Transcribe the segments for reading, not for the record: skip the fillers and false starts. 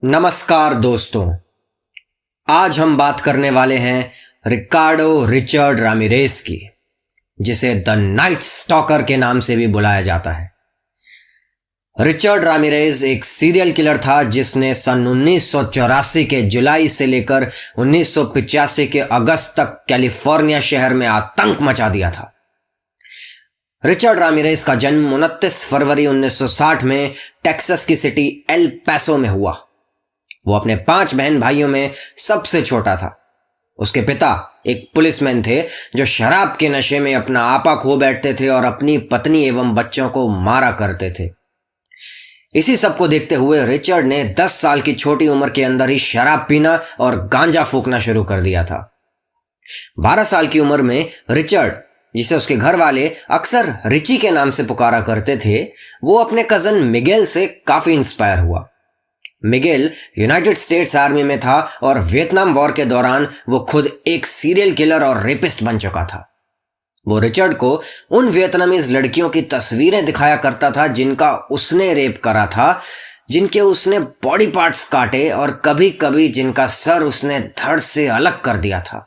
नमस्कार दोस्तों। आज हम बात करने वाले हैं रिकार्डो रिचर्ड रामिरेज की, जिसे द नाइट स्टॉकर के नाम से भी बुलाया जाता है। रिचर्ड रामिरेज एक सीरियल किलर था जिसने सन 1984 के जुलाई से लेकर 1985 के अगस्त तक कैलिफोर्निया शहर में आतंक मचा दिया था। रिचर्ड रामिरेज का जन्म 29 फरवरी 1960 में टेक्सास की सिटी एल पैसो में हुआ। वो अपने 5 बहन भाइयों में सबसे छोटा था। उसके पिता एक पुलिसमैन थे जो शराब के नशे में अपना आपा खो बैठते थे और अपनी पत्नी एवं बच्चों को मारा करते थे। इसी सब को देखते हुए रिचर्ड ने 10 साल की छोटी उम्र के अंदर ही शराब पीना और गांजा फूकना शुरू कर दिया था। 12 साल की उम्र में रिचर्ड, जिसे उसके घर वाले अक्सर रिची के नाम से पुकारा करते थे, वो अपने कजन मिगेल से काफी इंस्पायर हुआ। मिगेल यूनाइटेड स्टेट्स आर्मी में था और वियतनाम वॉर के दौरान वो खुद एक सीरियल किलर और रेपिस्ट बन चुका था। वो रिचर्ड को उन वियतनामीज लड़कियों की तस्वीरें दिखाया करता था जिनका उसने रेप करा था, जिनके उसने बॉडी पार्ट्स काटे और कभी कभी जिनका सर उसने धड़ से अलग कर दिया था।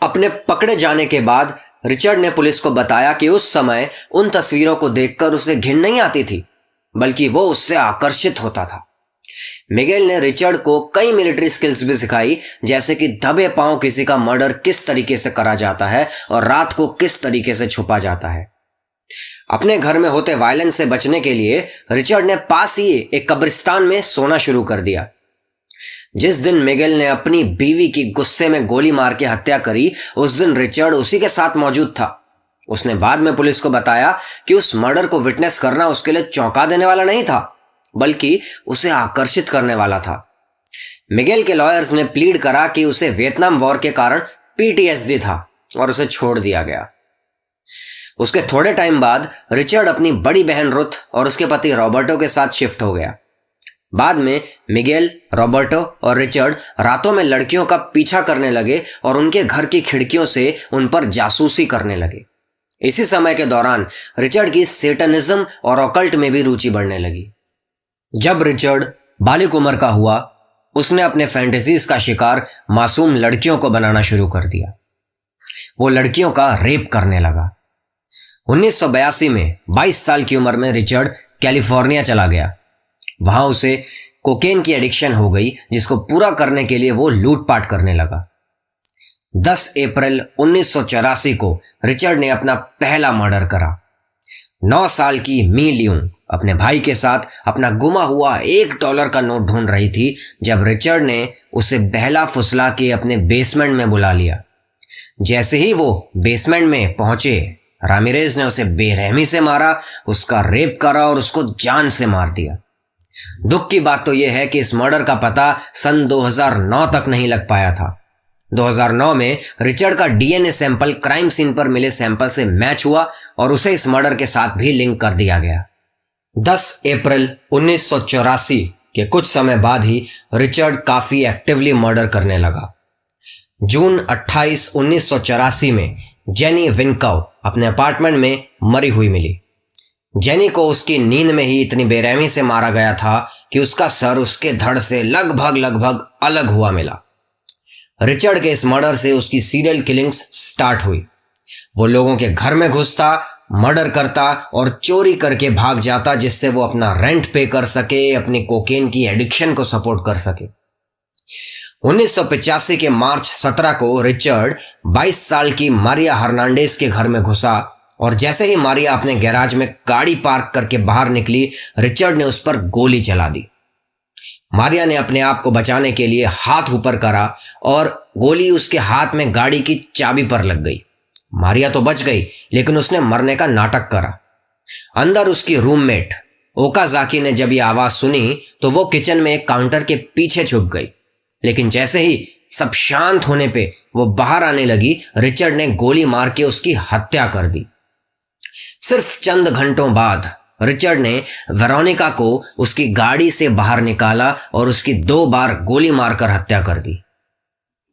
अपने पकड़े जाने के बाद रिचर्ड ने पुलिस को बताया कि उस समय उन तस्वीरों को देखकर उसे घिन नहीं आती थी, बल्कि वो उससे आकर्षित होता था। मिगेल ने रिचर्ड को कई मिलिट्री स्किल्स भी सिखाई, जैसे कि दबे पांव किसी का मर्डर किस तरीके से करा जाता है और रात को किस तरीके से छुपा जाता है। अपने घर में होते वायलेंस से बचने के लिए रिचर्ड ने पास ही एक कब्रिस्तान में सोना शुरू कर दिया। जिस दिन मिगेल ने अपनी बीवी की गुस्से में गोली मार के हत्या करी, उस दिन रिचर्ड उसी के साथ मौजूद था। उसने बाद में पुलिस को बताया कि उस मर्डर को विटनेस करना उसके लिए चौंका देने वाला नहीं था, बल्कि उसे आकर्षित करने वाला था। मिगेल के लॉयर्स ने प्लीड करा कि उसे वियतनाम वॉर के कारण पीटीएसडी था और उसे छोड़ दिया गया। उसके थोड़े टाइम बाद रिचर्ड अपनी बड़ी बहन रुथ और उसके पति रॉबर्टो के साथ शिफ्ट हो गया। बाद में मिगेल, रॉबर्टो और रिचर्ड रातों में लड़कियों का पीछा करने लगे और उनके घर की खिड़कियों से उन पर जासूसी करने लगे। इसी समय के दौरान रिचर्ड की सेटनिज्म और ऑकल्ट में भी रुचि बढ़ने लगी। जब रिचर्ड बालिग उम्र का हुआ, उसने अपने फैंटेसीज का शिकार मासूम लड़कियों को बनाना शुरू कर दिया। वो लड़कियों का रेप करने लगा। 1982 में 22 साल की उम्र में रिचर्ड कैलिफोर्निया चला गया। वहां उसे कोकेन की एडिक्शन हो गई, जिसको पूरा करने के लिए वो लूटपाट करने लगा। 10 अप्रैल 1984 को रिचर्ड ने अपना पहला मर्डर करा। 9 साल की मी लियूंग अपने भाई के साथ अपना गुमा हुआ $1 का नोट ढूंढ रही थी जब रिचर्ड ने उसे बहला फुसला के अपने बेसमेंट में बुला लिया। जैसे ही वो बेसमेंट में पहुंचे, रामिरेज ने उसे बेरहमी से मारा, उसका रेप करा और उसको जान से मार दिया। दुख की बात तो यह है कि इस मर्डर का पता सन 2009 तक नहीं लग पाया था। 2009 में रिचर्ड का डीएनए सैंपल क्राइम सीन पर मिले सैंपल से मैच हुआ और उसे इस मर्डर के साथ भी लिंक कर दिया गया। 10 अप्रैल 1984 के कुछ समय बाद ही रिचर्ड काफी एक्टिवली मर्डर करने लगा। जून 28, 1984 में जेनी विनकाउ अपने अपार्टमेंट में मरी हुई मिली। जेनी को उसकी नींद में ही इतनी बेरहमी से मारा गया था कि उसका सर उसके धड़ से लगभग अलग हुआ मिला। रिचर्ड के इस मर्डर से उसकी सीरियल किलिंग्स स्टार्ट हुई। वो लोगों के घर में घुसता, मर्डर करता और चोरी करके भाग जाता, जिससे वो अपना रेंट पे कर सके, अपनी कोकेन की एडिक्शन को सपोर्ट कर सके। 1985 के मार्च 17 को रिचर्ड 22 साल की मारिया हर्नांडेज के घर में घुसा और जैसे ही मारिया अपने गैराज में गाड़ी पार्क करके बाहर निकली, रिचर्ड ने उस पर गोली चला दी। मारिया ने अपने आप को बचाने के लिए हाथ ऊपर करा और गोली उसके हाथ में गाड़ी की चाबी पर लग गई। मारिया तो बच गई, लेकिन उसने मरने का नाटक करा। अंदर उसकी रूममेट ओकाजाकी ने जब ये आवाज सुनी तो वो किचन में एक काउंटर के पीछे छुप गई, लेकिन जैसे ही सब शांत होने पे वो बाहर आने लगी, रिचर्ड ने गोली मार के उसकी हत्या कर दी। सिर्फ चंद घंटों बाद रिचर्ड ने वेरोनिका को उसकी गाड़ी से बाहर निकाला और उसकी 2 बार गोली मारकर हत्या कर दी।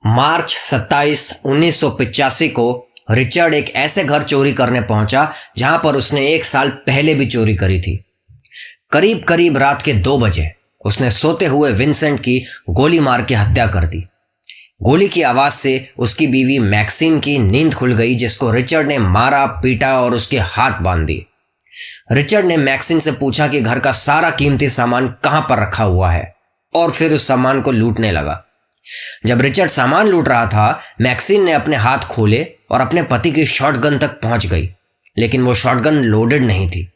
मार्च 27, 1985 को रिचर्ड एक ऐसे घर चोरी करने पहुंचा जहां पर उसने 1 साल पहले भी चोरी करी थी। करीब करीब रात के 2 बजे उसने सोते हुए विंसेंट की गोली मार के हत्या कर दी। गोली की आवाज से उसकी बीवी मैक्सिन की नींद खुल गई, जिसको रिचर्ड ने मारा, पीटा और उसके हाथ बांध दिए। रिचर्ड ने मैक्सिन से पूछा कि घर का सारा कीमती सामान कहां पर रखा हुआ है, और फिर उस सामान को लूटने लगा। जब रिचर्ड सामान लूट रहा था, मैक्सिन ने अपने हाथ खोले और अपने पति की शॉटगन तक पहुंच गई, लेकिन वो शॉटगन लोडेड नहीं थी।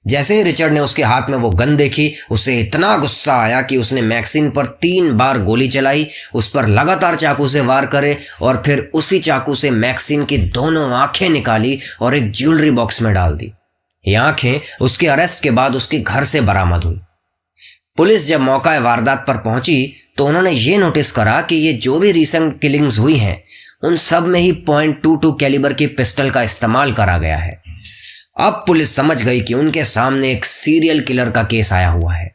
जैसे ही रिचर्ड ने उसके हाथ में वो गन देखी, उसे इतना गुस्सा आया कि उसने मैक्सिन पर 3 बार गोली चलाई, उस पर लगातार चाकू से वार करे और फिर उसी चाकू से मैक्सिन की दोनों आंखें निकाली और एक ज्वेलरी बॉक्स में डाल दी। ये आंखें उसके अरेस्ट के बाद उसके घर से बरामद हुई। पुलिस जब मौका वारदात पर पहुंची तो उन्होंने ये नोटिस करा कि ये जो भी रिसेंट किलिंग्स हुई हैं, उन सब में ही .22 कैलिबर की पिस्टल का इस्तेमाल करा गया है। अब पुलिस समझ गई कि उनके सामने एक सीरियल किलर का केस आया हुआ है।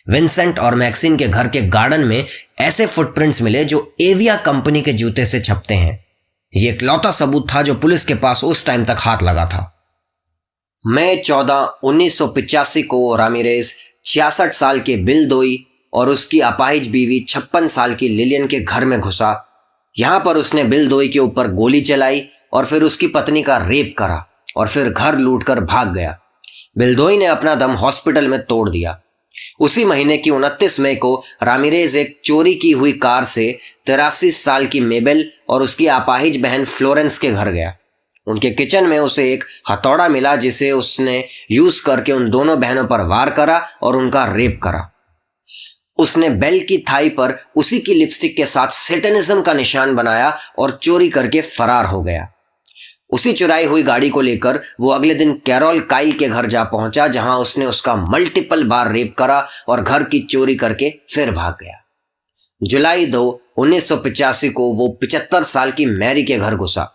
विंसेंट और मैक्सिन के घर के गार्डन में ऐसे फुटप्रिंट्स मिले जो एविया कंपनी के जूते से छपते हैं। ये इकलौता सबूत था जो पुलिस के पास उस टाइम तक हाथ लगा था। मई 14, 1985 को रामिरेज 66 साल के बिल दोई और उसकी अपाहिज बीवी 56 साल की लिलियन के घर में घुसा। यहां पर उसने बिल दोई के ऊपर गोली चलाई और फिर उसकी पत्नी का रेप करा और फिर घर लूटकर भाग गया। बिल्दोई ने अपना दम हॉस्पिटल में तोड़ दिया। उसी महीने की 29 मई को रामिरेज एक चोरी की हुई कार से 83 साल की मेबेल और उसकी अपाहिज बहन फ्लोरेंस के घर गया। उनके किचन में उसे एक हथौड़ा मिला, जिसे उसने यूज करके उन दोनों बहनों पर वार करा और उनका रेप करा। उसने बेल की थाई पर उसी की लिपस्टिक के साथ सेटनिज्म का निशान बनाया और चोरी करके फरार हो गया। उसी चुराई हुई गाड़ी को लेकर वो अगले दिन कैरोल काइल के घर जा पहुंचा, जहां उसने उसका मल्टीपल बार रेप करा और घर की चोरी करके फिर भाग गया। जुलाई 2, 1985 को वो 75 साल की मैरी के घर घुसा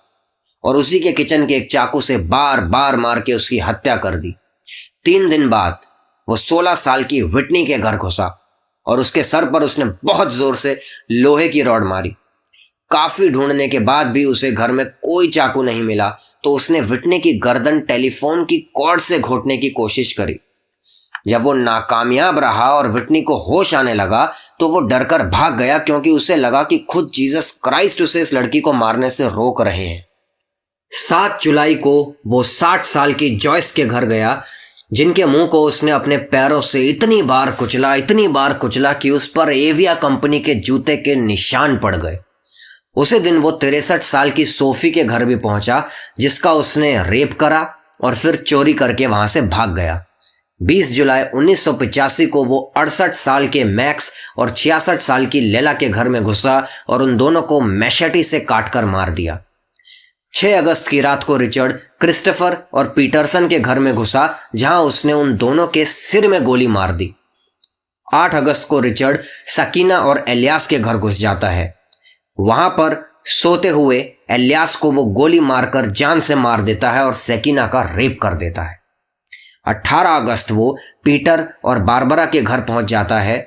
और उसी के किचन के एक चाकू से बार बार मार के उसकी हत्या कर दी। 3 दिन बाद वो 16 साल की व्हिटनी के घर घुसा और उसके सर पर उसने बहुत जोर से लोहे की रॉड मारी। काफी ढूंढने के बाद भी उसे घर में कोई चाकू नहीं मिला, तो उसने व्हिटनी की गर्दन टेलीफोन की कॉर्ड से घोंटने की कोशिश करी। जब वो नाकामयाब रहा और व्हिटनी को होश आने लगा तो वो डरकर भाग गया, क्योंकि उसे लगा कि खुद जीसस क्राइस्ट उसे इस लड़की को मारने से रोक रहे हैं। 7 जुलाई को वो 60 साल की जॉयस के घर गया, जिनके मुंह को उसने अपने पैरों से इतनी बार कुचला कि उस पर एविया कंपनी के जूते के निशान पड़ गए। उसी दिन वो 63 साल की सोफी के घर भी पहुंचा, जिसका उसने रेप करा और फिर चोरी करके वहां से भाग गया। 20 जुलाई 1985 को वो 68 साल के मैक्स और 66 साल की लेला के घर में घुसा और उन दोनों को मैशेटी से काटकर मार दिया। 6 अगस्त की रात को रिचर्ड क्रिस्टोफर और पीटरसन के घर में घुसा, जहां उसने उन दोनों के सिर में गोली मार दी। 8 अगस्त को रिचर्ड सकीना और एलियास के घर घुस जाता है। वहां पर सोते हुए एलियास को वो गोली मारकर जान से मार देता है और सकीना का रेप कर देता है। 18 अगस्त वो पीटर और बारबरा के घर पहुंच जाता है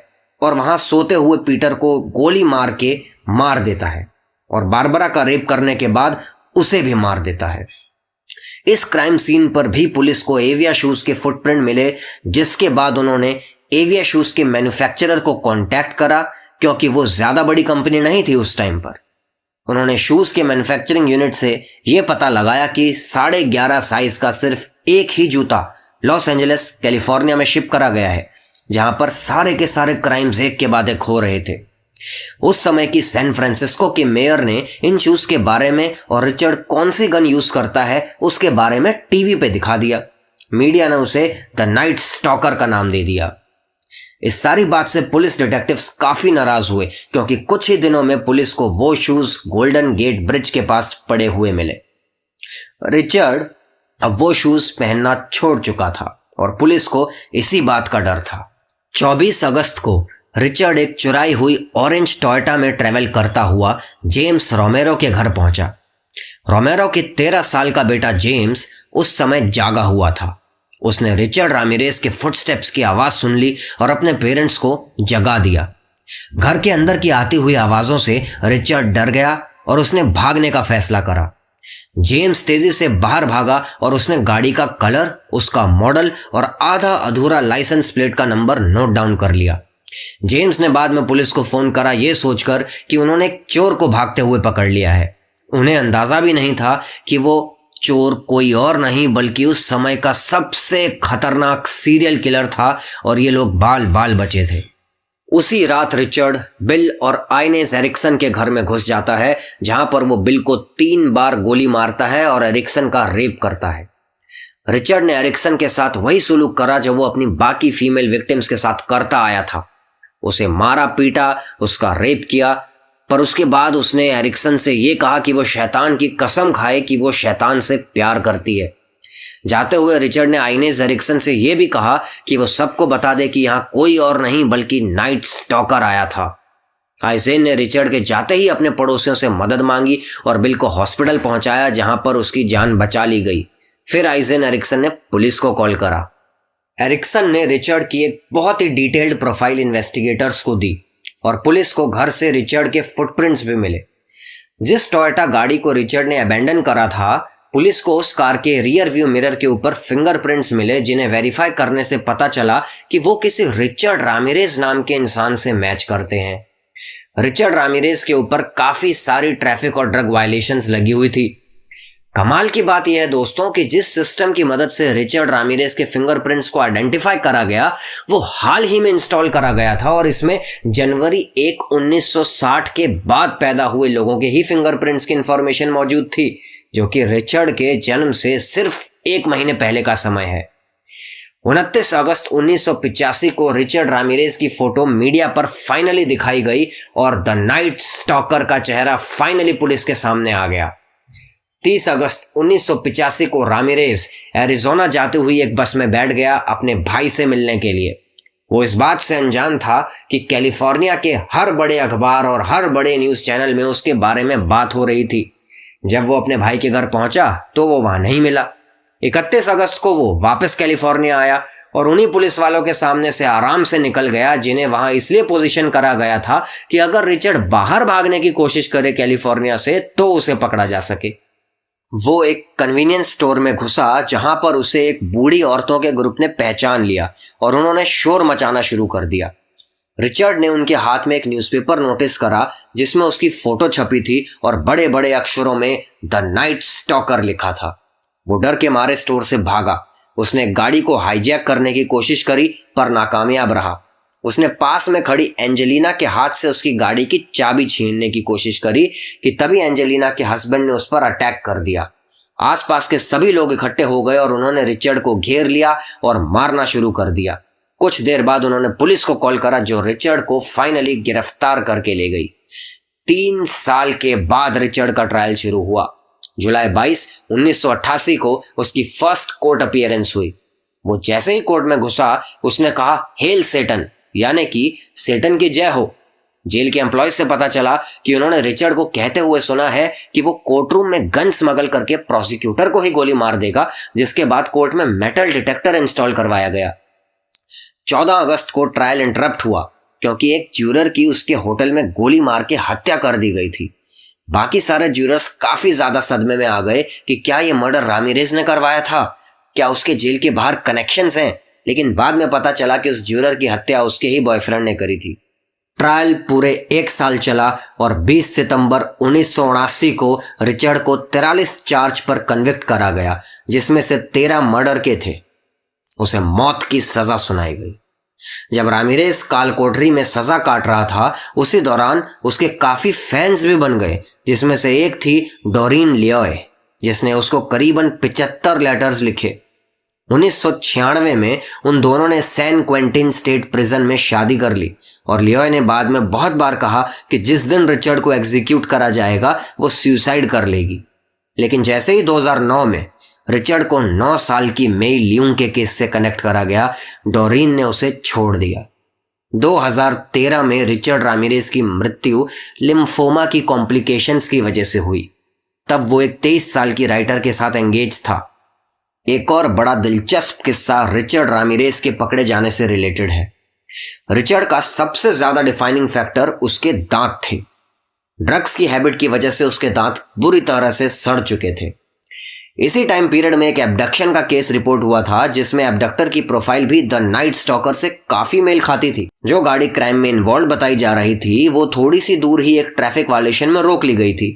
और वहां सोते हुए पीटर को गोली मार के मार देता है और बारबरा का रेप करने के बाद उसे भी मार देता है। इस क्राइम सीन पर भी पुलिस को एविया शूज के फुटप्रिंट मिले, जिसके बाद उन्होंने एविया शूज के मैन्युफैक्चरर को कांटेक्ट करा, क्योंकि वो ज्यादा बड़ी कंपनी नहीं थी उस टाइम पर। उन्होंने शूज के मैन्युफैक्चरिंग यूनिट से यह पता लगाया कि 11.5 साइज का सिर्फ एक ही जूता लॉस एंजलिस कैलिफोर्निया में शिप करा गया है, जहां पर सारे के सारे क्राइम्स एक के बाद एक हो रहे थे। उस समय की सैन फ्रांसिस्को के मेयर ने इन शूज के बारे में और रिचर्ड कौन सी गन यूज करता है उसके बारे में टीवी पे दिखा दिया। मीडिया ने उसे द नाइट स्टॉकर का नाम दे दिया। इस सारी बात से पुलिस डिटेक्टिव्स काफी नाराज हुए, क्योंकि कुछ ही दिनों में पुलिस को वो शूज गोल्डन गेट ब्रिज के पास पड़े हुए मिले। रिचर्ड अब वो शूज पहनना छोड़ चुका था और पुलिस को इसी बात का डर था। 24 अगस्त को रिचर्ड एक चुराई हुई ऑरेंज टोयोटा में ट्रेवल करता हुआ जेम्स रोमेरो के घर पहुंचा। रोमेरो के 13 साल का बेटा जेम्स उस समय जागा हुआ था। उसने रिचर्ड रामिरेज के फुटस्टेप्स की आवाज सुन ली और अपने पेरेंट्स को जगा दिया। घर के अंदर की आती हुई आवाजों से रिचर्ड डर गया और उसने भागने का फैसला करा। जेम्स तेजी से बाहर भागा और उसने गाड़ी का कलर, उसका मॉडल और आधा अधूरा लाइसेंस प्लेट का नंबर नोट डाउन कर लिया। जेम्स ने बाद में पुलिस को फोन करा ये सोचकर कि उन्होंने एक चोर को भागते हुए पकड़ लिया है। उन्हें अंदाजा भी नहीं था कि वो चोर कोई और नहीं बल्कि उस समय का सबसे खतरनाक सीरियल किलर था और ये लोग बाल बाल बचे थे। उसी रात रिचर्ड बिल और आइनेस एरिक्सन के घर में घुस जाता है, जहां पर वो बिल को 3 बार गोली मारता है और एरिक्सन का रेप करता है। रिचर्ड ने एरिक्सन के साथ वही सुलूक करा जो वो अपनी बाकी फीमेल विक्टिम्स के साथ करता आया था। उसे मारा पीटा, उसका रेप किया, पर उसके बाद उसने एरिक्सन से ये कहा कि वो शैतान की कसम खाए कि वो शैतान से प्यार करती है। जाते हुए रिचर्ड ने आइनेस एरिक्सन से यह भी कहा कि वो सबको बता दे कि यहाँ कोई और नहीं बल्कि नाइट स्टॉकर आया था। आइजेन ने रिचर्ड के जाते ही अपने पड़ोसियों से मदद मांगी और बिल को हॉस्पिटल पहुंचाया, जहां पर उसकी जान बचा ली गई। फिर आइजेन एरिक्सन ने पुलिस को कॉल करा। एरिक्सन ने रिचर्ड की एक बहुत ही डिटेल्ड प्रोफाइल इन्वेस्टिगेटर्स को दी और पुलिस को घर से रिचर्ड के फुटप्रिंट्स भी मिले। जिस टोयोटा गाड़ी को रिचर्ड ने अबैंडन करा था, पुलिस को उस कार के रियर व्यू मिरर के ऊपर फिंगरप्रिंट्स मिले, जिन्हें वेरीफाई करने से पता चला कि वो किसी रिचर्ड रामिरेज नाम के इंसान से मैच करते हैं। रिचर्ड रामिरेज के ऊपर काफी सारी ट्रैफिक और ड्रग वायलेशंस लगी हुई थी। कमाल की बात यह है दोस्तों कि जिस सिस्टम की मदद से रिचर्ड रामिरेज के फिंगरप्रिंट्स को आइडेंटिफाई करा गया वो हाल ही में इंस्टॉल करा गया था और इसमें जनवरी 1, 1960 के बाद पैदा हुए लोगों के ही फिंगरप्रिंट्स की इंफॉर्मेशन मौजूद थी, जो कि रिचर्ड के जन्म से सिर्फ 1 महीने पहले का समय है। 29 अगस्त 1985 को रिचर्ड रामिरेज की फोटो मीडिया पर फाइनली दिखाई गई और द नाइट स्टॉकर का चेहरा फाइनली पुलिस के सामने आ गया। 30 अगस्त 1985 को रामिरेज एरिजोना जाते हुए एक बस में बैठ गया अपने भाई से मिलने के लिए। वो इस बात से अनजान था कि कैलिफोर्निया के हर बड़े अखबार और हर बड़े न्यूज चैनल में उसके बारे में बात हो रही थी। जब वो अपने भाई के घर पहुंचा तो वो वहां नहीं मिला। 31 अगस्त को वो वापस कैलिफोर्निया आया और उन्हीं पुलिस वालों के सामने से आराम से निकल गया, जिन्हें वहां इसलिए पोजीशन करा गया था कि अगर रिचर्ड बाहर भागने की कोशिश करे कैलिफोर्निया से तो उसे पकड़ा जा सके। वो एक कन्वीनियंस स्टोर में घुसा, जहां पर उसे एक बूढ़ी औरतों के ग्रुप ने पहचान लिया और उन्होंने शोर मचाना शुरू कर दिया। रिचर्ड ने उनके हाथ में एक न्यूज़पेपर नोटिस करा जिसमें उसकी फोटो छपी थी और बड़े बड़े अक्षरों में द नाइट स्टॉकर लिखा था। वो डर के मारे स्टोर से भागा। उसने गाड़ी को हाईजैक करने की कोशिश करी पर नाकामयाब रहा। उसने पास में खड़ी एंजेलिना के हाथ से उसकी गाड़ी की चाबी छीनने की कोशिश करी कि तभी एंजेलिना के हस्बैंड ने उस पर अटैक कर दिया। आसपास के सभी लोग इकट्ठे हो गए और उन्होंने रिचर्ड को घेर लिया और मारना शुरू कर दिया। कुछ देर बाद उन्होंने पुलिस को कॉल करा, जो रिचर्ड को फाइनली गिरफ्तार करके ले गई। 3 साल के बाद रिचर्ड का ट्रायल शुरू हुआ। जुलाई 22, 1988 को उसकी फर्स्ट कोर्ट अपीयरेंस हुई। वो जैसे ही कोर्ट में घुसा उसने कहा, हेल सेटन, यानी कि सेटन की जय हो। जेल के एम्प्लॉय से पता चला कि उन्होंने रिचर्ड को कहते हुए सुना है कि वो कोर्टरूम में गन स्मगल करके प्रोसिक्यूटर को ही गोली मार देगा, जिसके बाद कोर्ट में मेटल डिटेक्टर इंस्टॉल करवाया गया। 14 अगस्त को ट्रायल इंटरप्ट हुआ क्योंकि एक ज्यूरर की उसके होटल में गोली मार के हत्या कर दी गई थी। बाकी सारे ज्यूरर्स काफी ज्यादा सदमे में आ गए कि क्या ये मर्डर रामिरेज ने करवाया था, क्या उसके जेल के बाहर कनेक्शंस हैं, लेकिन बाद में पता चला कि उस ज्यूरर की हत्या उसके ही बॉयफ्रेंड ने करी थी। ट्रायल पूरे 1 साल चला और 20 सितंबर 1979 को रिचर्ड को 43 चार्ज पर कन्विक्ट करा गया, जिसमें से 13 मर्डर के थे। उसे मौत की सजा सुनाई गई। जब रामिरेज काल कोठरी में सजा काट रहा था उसी दौरान उसके काफी फैंस भी बन गए, जिसमें से एक थी डोरीन लियोय, जिसने उसको करीबन 75 लेटर्स लिखे। 1996 में उन दोनों ने सैन क्वेंटिन स्टेट प्रिजन में शादी कर ली और लियोय ने बाद में बहुत बार कहा कि जिस दिन रिचर्ड को एग्जीक्यूट करा जाएगा वो सुसाइड कर लेगी। लेकिन जैसे ही 2009 में रिचर्ड को 9 साल की मेई लियूंग के केस से कनेक्ट करा गया, डोरीन ने उसे छोड़ दिया। 2013 में रिचर्ड रामिरेज की मृत्यु लिम्फोमा की कॉम्प्लिकेशंस की वजह से हुई। तब वो एक 23 साल की राइटर के साथ एंगेज था। एक और बड़ा दिलचस्प किस्सा रिचर्ड रामिरेज के पकड़े जाने से रिलेटेड है। रिचर्ड का सबसे ज्यादा डिफाइनिंग फैक्टर उसके दांत थे। ड्रग्स की हैबिट की वजह से उसके दांत बुरी तरह से सड़ चुके थे। इसी टाइम पीरियड में एक एब्डक्शन का केस रिपोर्ट हुआ था जिसमें एब्डक्टर की प्रोफाइल भी द नाइट स्टॉकर से काफी मेल खाती थी। जो गाड़ी क्राइम में इन्वॉल्व बताई जा रही थी वो थोड़ी सी दूर ही एक ट्रैफिक वायलेशन में रोक ली गई थी,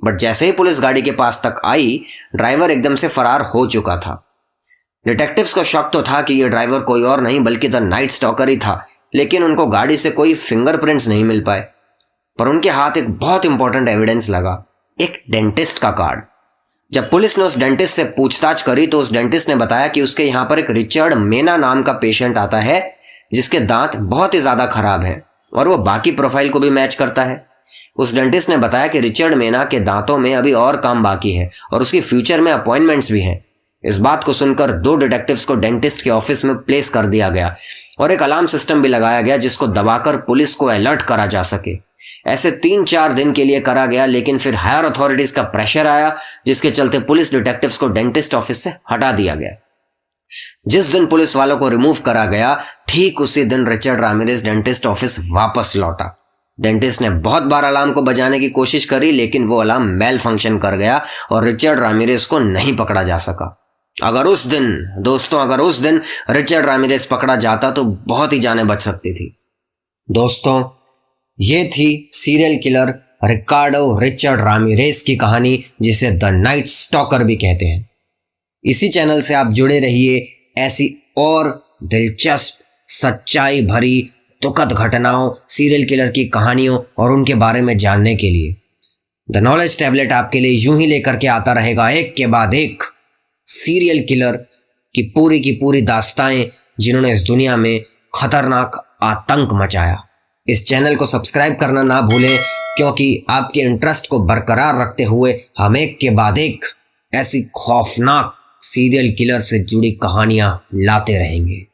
बट जैसे ही पुलिस गाड़ी के पास तक आई ड्राइवर एकदम से फरार हो चुका था। डिटेक्टिव्स को शक तो था कि ये ड्राइवर कोई और नहीं बल्कि द नाइट स्टॉकर ही था, लेकिन उनको गाड़ी से कोई फिंगरप्रिंट्स नहीं मिल पाए। पर उनके हाथ एक बहुत इंपॉर्टेंट एविडेंस लगा, एक डेंटिस्ट का कार्ड। जब पुलिस ने उस डेंटिस्ट से पूछताछ करी तो उस डेंटिस्ट ने बताया कि उसके यहाँ पर एक रिचर्ड मेना नाम का पेशेंट आता है जिसके दांत बहुत ही ज्यादा खराब हैं और वो बाकी प्रोफाइल को भी मैच करता है। उस डेंटिस्ट ने बताया कि रिचर्ड मेना के दांतों में अभी और काम बाकी है और उसकी फ्यूचर में अपॉइंटमेंट्स भी हैं। इस बात को सुनकर 2 डिटेक्टिव्स को डेंटिस्ट के ऑफिस में प्लेस कर दिया गया और एक अलार्म सिस्टम भी लगाया गया जिसको दबाकर पुलिस को अलर्ट करा जा सके। ऐसे 3-4 दिन के लिए करा गया, लेकिन फिर हायर अथॉरिटीज का प्रेशर आया जिसके चलते पुलिस डिटेक्टिव्स को डेंटिस्ट ऑफिस से हटा दिया गया। जिस दिन पुलिस वालों को रिमूव करा गया ठीक उसी दिन रिचर्ड रामिरेज डेंटिस्ट ऑफिस वापस लौटा। डेंटिस्ट ने बहुत बार अलार्म को बजाने की कोशिश करी लेकिन वो अलार्म मेल फंक्शन कर गया और रिचर्ड रामिरेज को नहीं पकड़ा जा सका। अगर उस दिन रिचर्ड रामिरेज पकड़ा जाता तो बहुत ही जानें बच सकती थी। दोस्तों, ये थी सीरियल किलर रिकार्डो रिचर्ड रामिरेज की कहानी जिसे द नाइट स्टॉकर भी कहते हैं। इसी चैनल से आप जुड़े रहिए ऐसी और दिलचस्प सच्चाई भरी दुखद घटनाओं, सीरियल किलर की कहानियों और उनके बारे में जानने के लिए। द नॉलेज टैबलेट आपके लिए यूं ही लेकर के आता रहेगा एक के बाद एक सीरियल किलर की पूरी दास्ताएं जिन्होंने इस दुनिया में खतरनाक आतंक मचाया। इस चैनल को सब्सक्राइब करना ना भूलें क्योंकि आपके इंटरेस्ट को बरकरार रखते हुए हम एक के बाद एक ऐसी खौफनाक सीरियल किलर से जुड़ी कहानियां लाते रहेंगे।